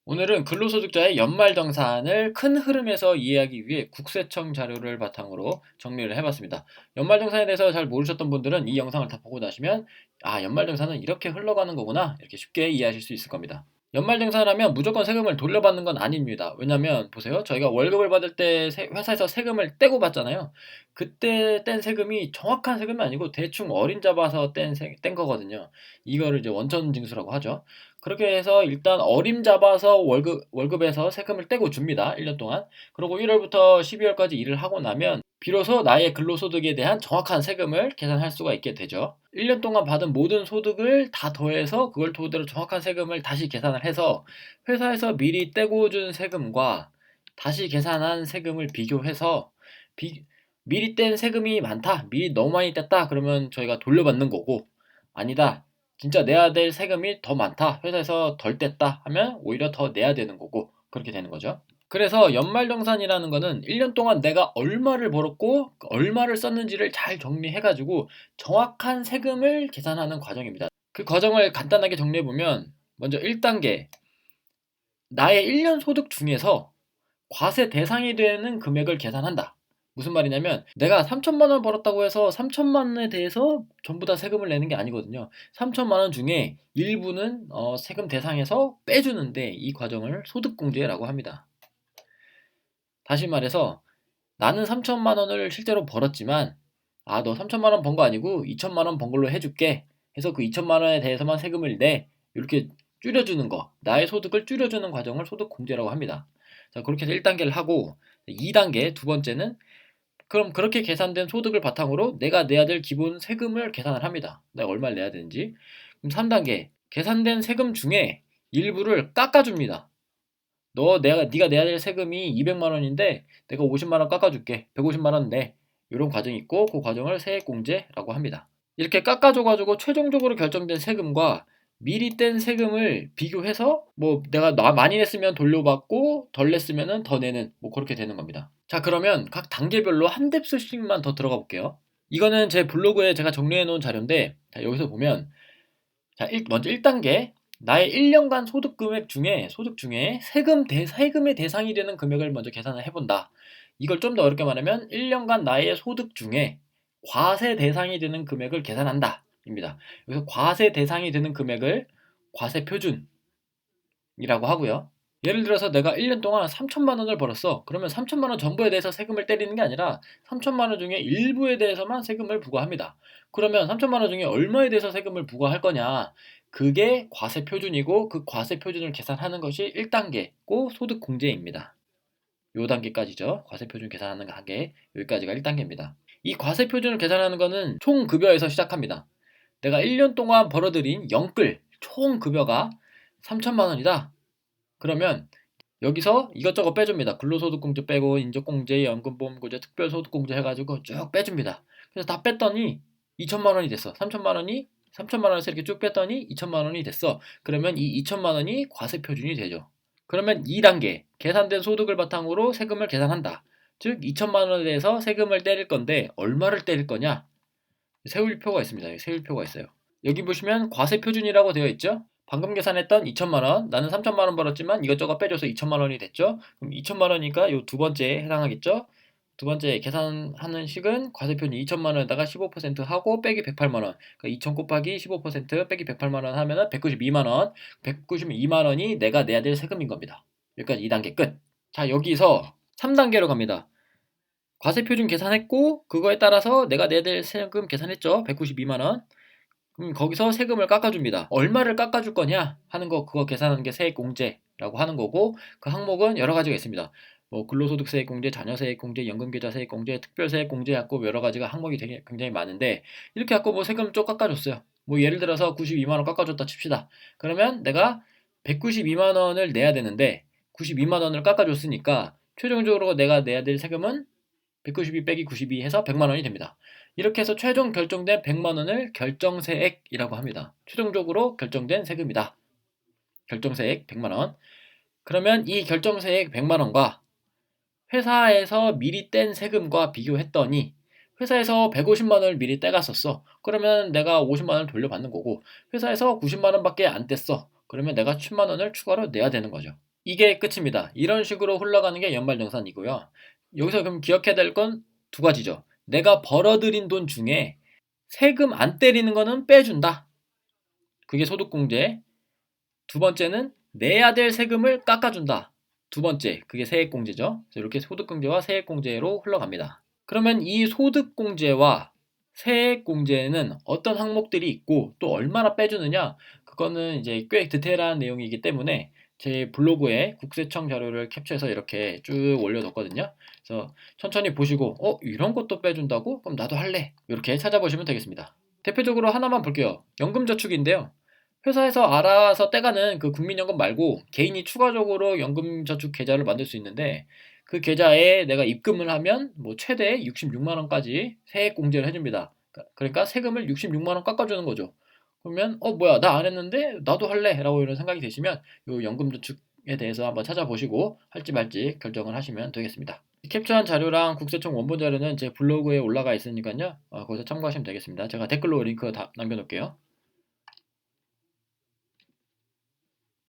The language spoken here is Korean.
오늘은 근로소득자의 연말정산을 큰 흐름에서 이해하기 위해 국세청 자료를 바탕으로 정리를 해봤습니다. 연말정산에 대해서 잘 모르셨던 분들은 이 영상을 다 보고 나시면 연말정산은 이렇게 흘러가는 거구나 이렇게 쉽게 이해하실 수 있을 겁니다. 연말정산하면 무조건 세금을 돌려받는 건 아닙니다. 왜냐면 보세요. 저희가 월급을 받을 때 회사에서 세금을 떼고 받잖아요. 그때 뗀 세금이 정확한 세금이 아니고 대충 어림잡아서 뗀 거거든요. 이거를 이제 원천징수라고 하죠. 그렇게 해서 일단 어림잡아서 월급에서 세금을 떼고 줍니다. 1년 동안. 그리고 1월부터 12월까지 일을 하고 나면 비로소 나의 근로소득에 대한 정확한 세금을 계산할 수가 있게 되죠. 1년 동안 받은 모든 소득을 다 더해서 그걸 토대로 정확한 세금을 다시 계산을 해서 회사에서 미리 떼고 준 세금과 다시 계산한 세금을 비교해서 비- 미리 뗀 세금이 많다, 미리 너무 많이 뗐다 그러면 저희가 돌려받는 거고, 아니다, 진짜 내야 될 세금이 더 많다, 회사에서 덜 뗐다 하면 오히려 더 내야 되는 거고, 그렇게 되는 거죠. 그래서 연말정산이라는 거는 1년 동안 내가 얼마를 벌었고 얼마를 썼는지를 잘 정리해가지고 정확한 세금을 계산하는 과정입니다. 그 과정을 간단하게 정리해보면, 먼저 1단계, 나의 1년 소득 중에서 과세 대상이 되는 금액을 계산한다. 무슨 말이냐면 내가 3천만 원 벌었다고 해서 3천만 원에 대해서 전부 다 세금을 내는 게 아니거든요. 3천만 원 중에 일부는 세금 대상에서 빼주는데, 이 과정을 소득공제라고 합니다. 다시 말해서 나는 3천만 원을 실제로 벌었지만, 너 3천만 원 번 거 아니고 2천만 원 번 걸로 해줄게 해서 그 2천만 원에 대해서만 세금을 내, 이렇게 줄여주는 거, 나의 소득을 줄여주는 과정을 소득공제라고 합니다. 자, 그렇게 해서 1단계를 하고, 2단계 두 번째는, 그럼 그렇게 계산된 소득을 바탕으로 내가 내야 될 기본 세금을 계산을 합니다. 내가 얼마를 내야 되는지. 그럼 3단계, 계산된 세금 중에 일부를 깎아줍니다. 네가 내야 될 세금이 200만 원인데 내가 50만 원 깎아줄게. 150만 원 내. 이런 과정이 있고, 그 과정을 세액공제라고 합니다. 이렇게 깎아줘가지고 최종적으로 결정된 세금과 미리 뗀 세금을 비교해서 뭐 내가 많이 냈으면 돌려받고 덜 냈으면 더 내는, 뭐 그렇게 되는 겁니다. 자, 그러면 각 단계별로 한 뎁스씩만 더 들어가 볼게요. 이거는 제 블로그에 제가 정리해 놓은 자료인데, 자, 여기서 보면, 자, 먼저 1단계, 나의 1년간 소득 중에 세금의 대상이 되는 금액을 먼저 계산을 해본다. 이걸 좀 더 어렵게 말하면 1년간 나의 소득 중에 과세 대상이 되는 금액을 계산한다 입니다. 여기서 과세 대상이 되는 금액을 과세 표준이라고 하고요. 예를 들어서 내가 1년 동안 3천만 원을 벌었어. 그러면 3천만 원 전부에 대해서 세금을 때리는 게 아니라 3천만 원 중에 일부에 대해서만 세금을 부과합니다. 그러면 3천만 원 중에 얼마에 대해서 세금을 부과할 거냐? 그게 과세 표준이고, 그 과세 표준을 계산하는 것이 1단계고 소득 공제입니다. 요 단계까지죠. 과세 표준 계산하는 단계, 여기까지가 1단계입니다. 이 과세 표준을 계산하는 거는 총 급여에서 시작합니다. 내가 1년 동안 벌어들인 영끌 총 급여가 3천만 원이다. 그러면 여기서 이것저것 빼줍니다. 근로소득공제 빼고 인적공제, 연금보험공제, 특별소득공제 해가지고 쭉 빼줍니다. 그래서 다 뺐더니 2천만 원이 됐어. 3천만 원에서 이렇게 쭉 뺐더니 2천만 원이 됐어. 그러면 이 2천만 원이 과세 표준이 되죠. 그러면 2단계, 계산된 소득을 바탕으로 세금을 계산한다. 즉 2천만 원에 대해서 세금을 때릴 건데 얼마를 때릴 거냐? 세율표가 있습니다. 세율표가 있어요. 여기 보시면 과세 표준이라고 되어 있죠. 방금 계산했던 2천만 원, 나는 3천만 원 벌었지만 이것저것 빼줘서 2천만 원이 됐죠. 그럼 2천만 원이니까 요 두 번째에 해당하겠죠. 두 번째 계산하는 식은 과세 표준 2천만 원에다가 15% 하고 빼기 108만 원. 그러니까 2천 곱하기 15% 빼기 108만 원 하면은 192만 원. 192만 원이 내가 내야 될 세금인 겁니다. 여기까지 2단계 끝. 자, 여기서 3단계로 갑니다. 과세 표준 계산했고 그거에 따라서 내가 내야 될 세금 계산했죠. 192만 원. 그럼 거기서 세금을 깎아줍니다. 얼마를 깎아줄 거냐 하는 거, 그거 계산하는 게 세액공제라고 하는 거고, 그 항목은 여러 가지가 있습니다. 뭐 근로소득세액공제, 자녀세액공제, 연금계좌세액공제, 특별세액공제 갖고 여러 가지가 항목이 되게 굉장히 많은데, 이렇게 갖고 뭐 세금 쪽 깎아줬어요. 뭐 예를 들어서 92만 원 깎아줬다 칩시다. 그러면 내가 192만 원을 내야 되는데 92만 원을 깎아줬으니까 최종적으로 내가 내야 될 세금은 192 빼기 92 해서 100만 원이 됩니다. 이렇게 해서 최종 결정된 100만 원을 결정세액이라고 합니다. 최종적으로 결정된 세금이다. 결정세액 100만 원. 그러면 이 결정세액 100만 원과 회사에서 미리 뗀 세금과 비교했더니, 회사에서 150만 원을 미리 떼갔었어. 그러면 내가 50만 원을 돌려받는 거고, 회사에서 90만 원밖에 안 뗐어. 그러면 내가 10만 원을 추가로 내야 되는 거죠. 이게 끝입니다. 이런 식으로 흘러가는 게 연말정산이고요. 여기서 그럼 기억해야 될 건 두 가지죠. 내가 벌어들인 돈 중에 세금 안 때리는 거는 빼준다. 그게 소득공제. 두 번째는 내야 될 세금을 깎아준다. 두 번째, 그게 세액공제죠. 이렇게 소득공제와 세액공제로 흘러갑니다. 그러면 이 소득공제와 세액공제는 어떤 항목들이 있고 또 얼마나 빼주느냐? 그거는 이제 꽤 디테일한 내용이기 때문에 제 블로그에 국세청 자료를 캡처해서 이렇게 쭉 올려뒀거든요. 그래서 천천히 보시고, 이런 것도 빼준다고? 그럼 나도 할래. 이렇게 찾아보시면 되겠습니다. 대표적으로 하나만 볼게요. 연금저축인데요. 회사에서 알아서 떼가는 그 국민연금 말고 개인이 추가적으로 연금저축 계좌를 만들 수 있는데 그 계좌에 내가 입금을 하면 뭐 최대 66만 원까지 세액 공제를 해줍니다. 그러니까 세금을 66만 원 깎아주는 거죠. 그러면 뭐야 나 안 했는데 나도 할래라고 이런 생각이 드시면 요 연금저축에 대해서 한번 찾아보시고 할지 말지 결정을 하시면 되겠습니다. 캡처한 자료랑 국세청 원본 자료는 제 블로그에 올라가 있으니까요. 거기서 참고하시면 되겠습니다. 제가 댓글로 링크 다 남겨놓을게요.